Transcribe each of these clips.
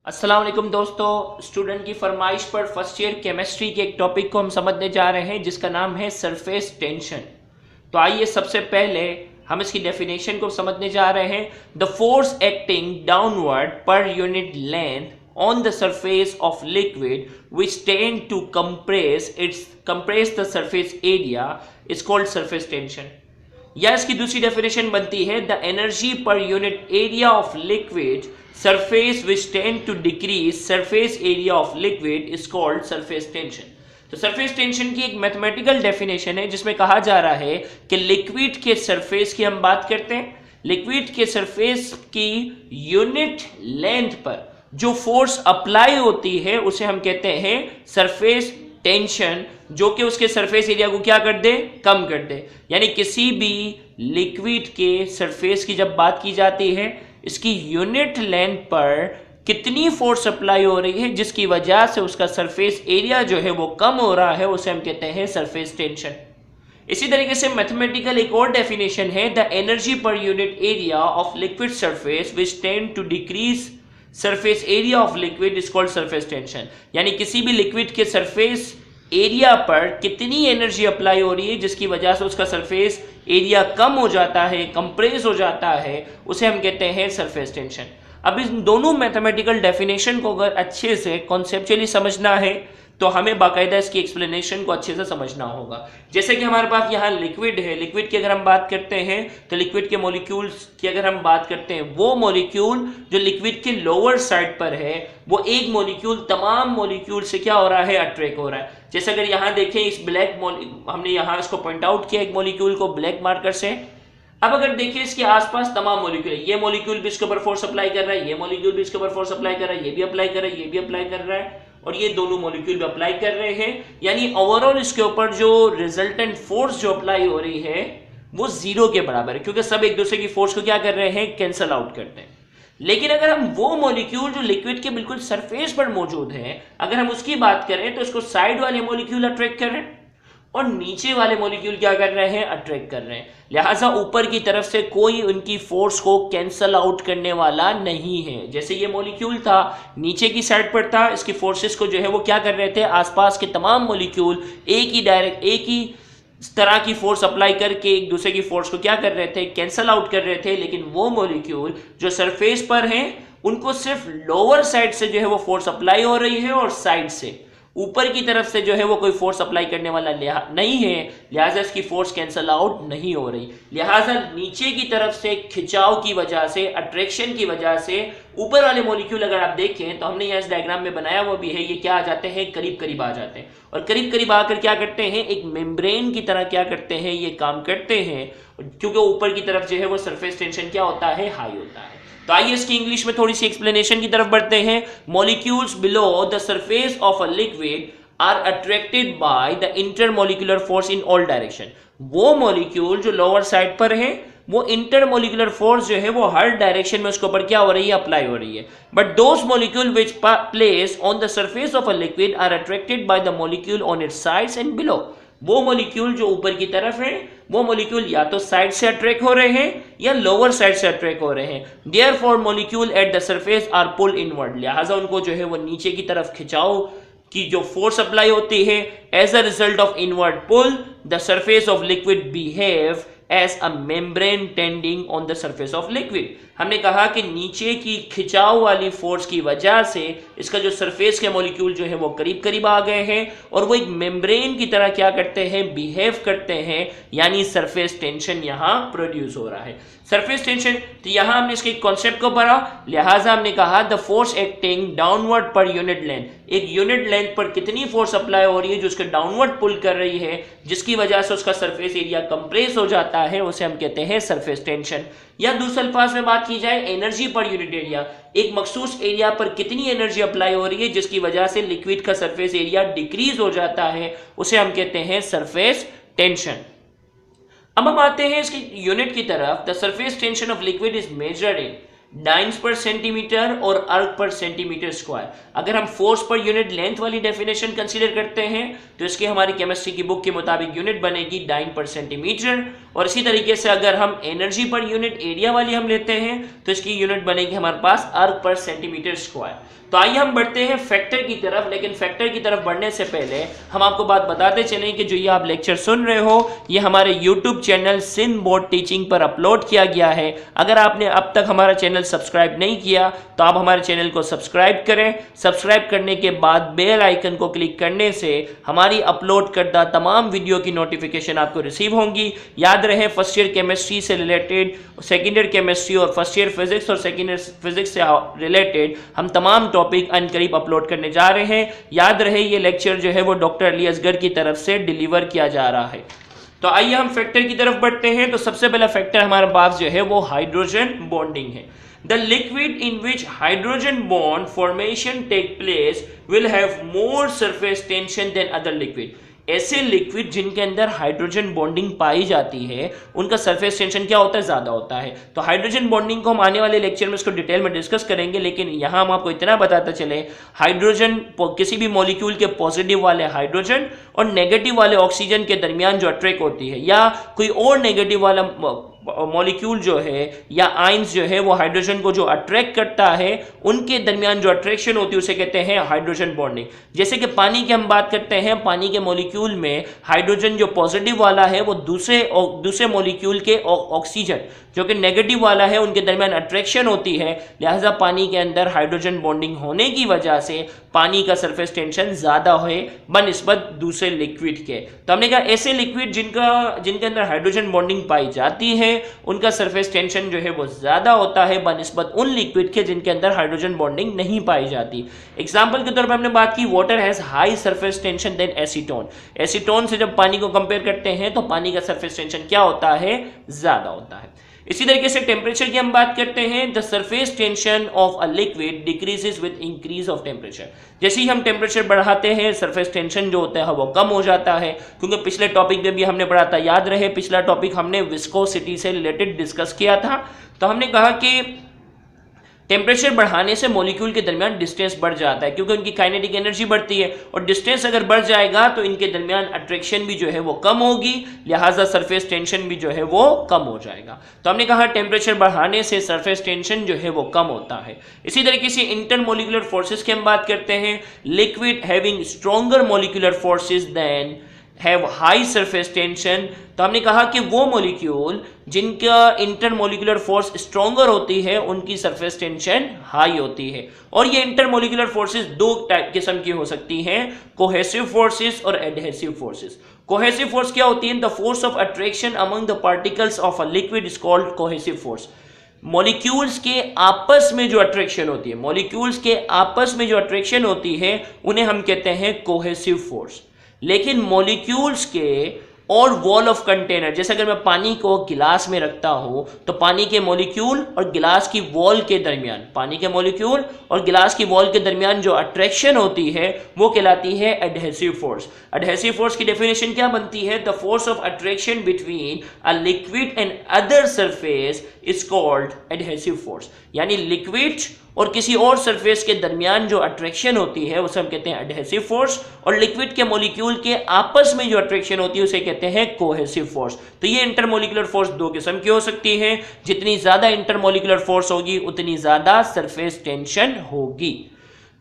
अस्सलाम वालेकुम दोस्तों, स्टूडेंट की फरमाइश पर फर्स्ट ईयर केमिस्ट्री के एक टॉपिक को हम समझने जा रहे हैं जिसका नाम है सरफेस टेंशन। तो आइए सबसे पहले हम इसकी डेफिनेशन को समझने जा रहे हैं। The force acting downward per unit length on the surface of liquid which tend to compress the surface area is called surface tension. या इसकी दूसरी डेफिनेशन बनती है the energy per unit area of liquid surface which tend to decrease surface area of liquid is called surface tension. तो surface tension की एक mathematical definition है जिसमें कहा जा रहा है कि लिक्विड के सरफेस की हम बात करते हैं, लिक्विड के सरफेस की यूनिट लेंथ पर जो फोर्स अप्लाई होती है उसे हम कहते हैं सरफेस टेंशन, जो कि उसके सरफेस एरिया को क्या कर दे, कम कर दे। यानी किसी भी लिक्विड के सरफेस की जब बात की जाती है, इसकी यूनिट लेंथ पर कितनी फोर्स अप्लाई हो रही है जिसकी वजह से उसका सरफेस एरिया जो है वो कम हो रहा है, उसे हम कहते हैं सरफेस टेंशन। इसी तरीके से मैथमेटिकल एक और डेफिनेशन है the energy per unit area of liquid surface which tend to decrease surface area of liquid is called surface tension. यानी किसी भी लिक्विड के सरफेस एरिया पर कितनी एनर्जी अप्लाई हो रही है जिसकी वजह से उसका सरफेस एरिया कम हो जाता है, कंप्रेस हो जाता है, उसे हम कहते हैं सरफेस टेंशन। अब इन दोनों मैथमेटिकल डेफिनेशन को अगर अच्छे से कॉन्सेप्चुअली समझना है तो हमें बाकायदा इसकी एक्सप्लेनेशन को अच्छे से समझना होगा। जैसे कि हमारे पास यहाँ लिक्विड है, लिक्विड की अगर हम बात करते हैं तो लिक्विड के मॉलिक्यूल्स की अगर हम बात करते हैं, वो मॉलिक्यूल जो लिक्विड के लोअर साइड पर है वो एक मॉलिक्यूल तमाम मॉलिक्यूल से क्या हो रहा है, अट्रैक्ट हो रहा है। जैसे अगर यहाँ देखें इस ब्लैक हमने यहाँ इसको पॉइंट आउट किया एक मॉलिक्यूल को ब्लैक मार्कर से। अब अगर देखिए इसके आसपास तमाम मॉलिक्यूल है, ये मॉलिक्यूल भी इसके ऊपर फोर्स अप्लाई कर रहा है, ये मॉलिक्यूल भी इसके ऊपर फोर्स अप्लाई कर रहा है, ये भी अप्लाई कर रहा है, ये भी अप्लाई कर रहा है और ये दोनों मॉलिक्यूल भी अप्लाई कर रहे हैं। यानी ओवरऑल इसके ऊपर जो रिजल्टेंट फोर्स जो अप्लाई हो रही है वो जीरो के बराबर है, क्योंकि सब एक दूसरे की फोर्स को क्या कर रहे हैं, कैंसल आउट करते हैं। लेकिन अगर हम वो मॉलिक्यूल जो लिक्विड के बिल्कुल सरफेस पर मौजूद है, अगर हम उसकी बात करें तो इसको साइड वाले मॉलिक्यूल अट्रैक्ट कर रहे हैं और नीचे वाले मॉलिक्यूल क्या कर रहे हैं, अट्रैक्ट कर रहे हैं। लिहाजा ऊपर की तरफ से कोई उनकी फोर्स को कैंसल आउट करने वाला नहीं है। जैसे ये मॉलिक्यूल था नीचे की साइड पर था, इसकी फोर्सेस को जो है वो क्या कर रहे थे, आसपास के तमाम मॉलिक्यूल एक ही तरह की फोर्स अप्लाई करके एक दूसरे की फोर्स को क्या कर रहे थे, कैंसल आउट कर रहे थे। लेकिन वो मॉलिक्यूल जो सरफेस पर हैं उनको सिर्फ लोअर साइड से जो है वो फोर्स अप्लाई हो रही है और साइड से ऊपर की तरफ से जो है वो कोई फोर्स अप्लाई करने वाला नहीं है, लिहाजा इसकी फोर्स कैंसल आउट नहीं हो रही। लिहाजा नीचे की तरफ से खिंचाव की वजह से, अट्रैक्शन की वजह से ऊपर वाले मॉलिक्यूल अगर आप देखें तो हमने यहाँ इस डायग्राम में बनाया हुआ भी है, ये क्या आ जाते हैं, करीब करीब आ जाते हैं और करीब करीब आकर क्या करते हैं, एक मेम्ब्रेन की तरह क्या करते हैं, ये काम करते हैं, क्योंकि ऊपर की तरफ जो है वो सरफेस टेंशन क्या होता है, हाई होता है। तो आइए इसकी इंग्लिश में थोड़ी सी एक्सप्लेनेशन की तरफ बढ़ते हैं। Molecules below the surface of a liquid are attracted by the intermolecular force in all direction. वो मॉलिक्यूल जो लोअर साइड पर है वो इंटरमॉलिक्यूलर फोर्स जो है वो हर डायरेक्शन में उसके ऊपर क्या हो रही है, अप्लाई हो रही है। But those molecule which place on the surface of a liquid are attracted by the molecule on its sides and below. वो मॉलिक्यूल जो ऊपर की तरफ है वो मॉलिक्यूल या तो साइड से अट्रैक्ट हो रहे हैं या लोअर साइड से अट्रैक्ट हो रहे हैं। Therefore molecule at the surface are pull inward, लिहाजा उनको जो है वो नीचे की तरफ खिंचाव की जो फोर्स अप्लाई होती है, as a result of inward pull the surface of liquid behave as a membrane tending on the surface of liquid. हमने कहा कि नीचे की खिंचाव वाली फोर्स की वजह से इसका जो सरफेस के मॉलिक्यूल जो है वो करीब करीब आ गए हैं और वो एक मेम्ब्रेन की तरह क्या करते हैं, बिहेव करते हैं, यानी सरफेस टेंशन यहाँ प्रोड्यूस हो रहा है। सरफेस टेंशन, तो यहाँ हमने इसके कॉन्सेप्ट को पढ़ा, लिहाजा हमने कहा the force acting downward per unit length, एक यूनिट लेंथ पर कितनी फोर्स अप्लाई हो रही है जो उसके डाउनवर्ड पुल कर रही है जिसकी वजह से उसका सरफेस एरिया कंप्रेस हो जाता है, उसे हम कहते हैं सरफेस टेंशन। या दूसरे अल्फाज में बात की जाए एनर्जी पर यूनिट एरिया, एक मखसूस एरिया पर कितनी एनर्जी अप्लाई हो रही है जिसकी वजह से लिक्विड का सरफेस एरिया डिक्रीज हो जाता है, उसे हम कहते हैं सरफेस टेंशन। अब हम आते हैं इसकी यूनिट की तरफ। The surface tension of liquid is measured in dance पर सेंटीमीटर और अर्क पर सेंटीमीटर स्क्वायर। अगर हम फोर्स पर यूनिट लेंथ वाली डेफिनेशन कंसीडर करते हैं तो इसकी हमारी केमिस्ट्री की बुक के मुताबिक यूनिट बनेगी डाइन पर सेंटीमीटर, और इसी तरीके से अगर हम एनर्जी पर यूनिट एरिया वाली हम लेते हैं तो इसकी यूनिट बनेगी हमारे पास अर्क पर सेंटीमीटर स्क्वायर। तो आइए हम बढ़ते हैं फैक्टर की तरफ, लेकिन फैक्टर की तरफ बढ़ने से पहले हम आपको बात बताते चलें कि जो ये आप लेक्चर सुन रहे हो ये हमारे YouTube channel Sindh board teaching पर अपलोड किया गया है। अगर आपने अब तक हमारा चैनल सब्सक्राइब नहीं किया तो आप हमारे चैनल को सब्सक्राइब करें। सब्सक्राइब करने के बाद बेल आइकन को क्लिक करने से हमारी अपलोड करदा तमाम वीडियो की नोटिफिकेशन आपको रिसीव होंगी। याद रहे फर्स्ट ईयर केमिस्ट्री से रिलेटेड, सेकेंड ईयर केमिस्ट्री और फर्स्ट ईयर फिजिक्स और सेकेंड ईयर फिजिक्स से रिलेटेड हम तमाम टॉपिक अनकरीब अपलोड करने जा रहे हैं। याद रहे ये लेक्चर जो है वो डॉक्टर अली असगर की तरफ से डिलीवर किया जा रहा है। तो आइए हम फैक्टर की तरफ बढ़ते हैं। तो सबसे पहला फैक्टर हमारे पास जो है वो हाइड्रोजन बॉन्डिंग है। The liquid in which hydrogen bond formation take place will have more surface tension than other liquid. ऐसे लिक्विड जिनके अंदर हाइड्रोजन बॉन्डिंग पाई जाती है उनका सरफेस टेंशन क्या होता है, ज्यादा होता है। तो हाइड्रोजन बॉन्डिंग को हम आने वाले लेक्चर में इसको डिटेल में डिस्कस करेंगे, लेकिन यहां हम आपको इतना बताते चले हाइड्रोजन किसी भी मॉलिक्यूल के पॉजिटिव वाले हाइड्रोजन और नेगेटिव वाले ऑक्सीजन के दरमियान जो अट्रैक्ट होती है, या कोई और नेगेटिव वाला मॉलिक्यूल जो है या आइंस जो है वो हाइड्रोजन को जो अट्रैक्ट करता है उनके दरमियान जो अट्रैक्शन होती है उसे कहते हैं हाइड्रोजन बॉन्डिंग। जैसे कि पानी की हम बात करते हैं, पानी के मॉलिक्यूल में हाइड्रोजन जो पॉजिटिव वाला है वो दूसरे मॉलिक्यूल के ऑक्सीजन जो कि नेगेटिव वाला है उनके दरमियान अट्रैक्शन होती है, लिहाजा पानी के अंदर हाइड्रोजन बॉन्डिंग होने की वजह से पानी का सरफेस टेंशन ज्यादा है बनिस्बत दूसरे लिक्विड के। तो हमने कहा ऐसे लिक्विड जिनके अंदर हाइड्रोजन बॉन्डिंग पाई जाती है उनका सरफेस टेंशन जो है वो ज्यादा होता है बनिस्बत उन लिक्विड के जिनके अंदर हाइड्रोजन बॉन्डिंग नहीं पाई जाती। एग्जांपल के तौर पर हमने बात की water has high surface tension than acetone. Acetone से जब पानी को कंपेयर करते हैं तो पानी का सरफेस टेंशन क्या होता है, ज्यादा होता है। इसी तरीके से टेम्परेचर की हम बात करते हैं, the surface tension of a liquid decreases with increase of temperature. जैसे ही हम टेम्परेचर बढ़ाते हैं सरफेस टेंशन जो होता है वो कम हो जाता है, क्योंकि पिछले टॉपिक में भी हमने पढ़ा था, याद रहे पिछला टॉपिक हमने विस्कोसिटी से रिलेटेड डिस्कस किया था। तो हमने कहा कि टेम्परेचर बढ़ाने से मॉलिक्यूल के दरमियान डिस्टेंस बढ़ जाता है क्योंकि उनकी काइनेटिक एनर्जी बढ़ती है, और डिस्टेंस अगर बढ़ जाएगा तो इनके दरमियान अट्रैक्शन भी जो है वो कम होगी, लिहाजा सरफेस टेंशन भी जो है वो कम हो जाएगा। तो हमने कहा टेम्परेचर बढ़ाने से सरफेस टेंशन जो है वो कम होता है। इसी तरीके से इंटरमोलिकुलर फोर्सेस की हम बात करते हैं, liquid having stronger molecular forces than have high surface tension. तो हमने कहा कि वो मॉलिक्यूल जिनका इंटरमोलिकुलर फोर्स स्ट्रॉन्गर होती है उनकी सरफेस टेंशन हाई होती है। और ये इंटरमोलिकुलर फोर्सेस दो टाइप किस्म की हो सकती हैं, कोहेसिव फोर्सेस और एडहेसिव फोर्सेस। कोहेसिव फोर्स क्या होती है, the force of attraction among the particles of a liquid is called cohesive force. Molecules के आपस में जो अट्रैक्शन होती है, मॉलिक्यूल्स के आपस में जो अट्रैक्शन होती है उन्हें हम कहते हैं कोहेसिव फोर्स। लेकिन मॉलिक्यूल्स के और वॉल ऑफ कंटेनर, जैसे अगर मैं पानी को गिलास में रखता हूं तो पानी के मॉलिक्यूल और गिलास की वॉल के दरमियान, पानी के मॉलिक्यूल और गिलास की वॉल के दरमियान जो अट्रैक्शन होती है वो कहलाती है एडहेसिव फोर्स। एडहेसिव फोर्स की डेफिनेशन क्या बनती है, the force of attraction between a liquid and other surface is called adhesive force. यानी लिक्विड और किसी और सरफेस के दरमियान जो अट्रैक्शन होती है उसे हम कहते हैं एडहेसिव फोर्स, और लिक्विड के मॉलिक्यूल के आपस में जो अट्रैक्शन होती है उसे कहते हैं कोहेसिव फोर्स। तो ये इंटरमोलिकुलर फोर्स दो किस्म की हो सकती है, जितनी ज्यादा इंटरमोलिकुलर फोर्स होगी उतनी ज्यादा सरफेस टेंशन होगी।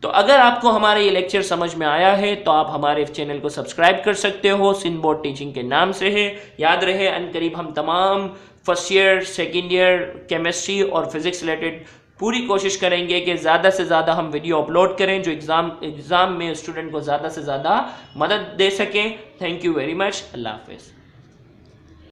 तो अगर आपको हमारा ये लेक्चर समझ में आया है तो आप हमारे चैनल को सब्सक्राइब कर सकते हो, सिंध बोर्ड टीचिंग के नाम से है। याद रहे अनकरीब हम तमाम first year, second year chemistry और फिजिक्स रिलेटेड पूरी कोशिश करेंगे कि ज़्यादा से ज़्यादा हम वीडियो अपलोड करें जो एग्ज़ाम में स्टूडेंट को ज़्यादा से ज़्यादा मदद दे सकें। Thank you very much. अल्लाह हाफिज़।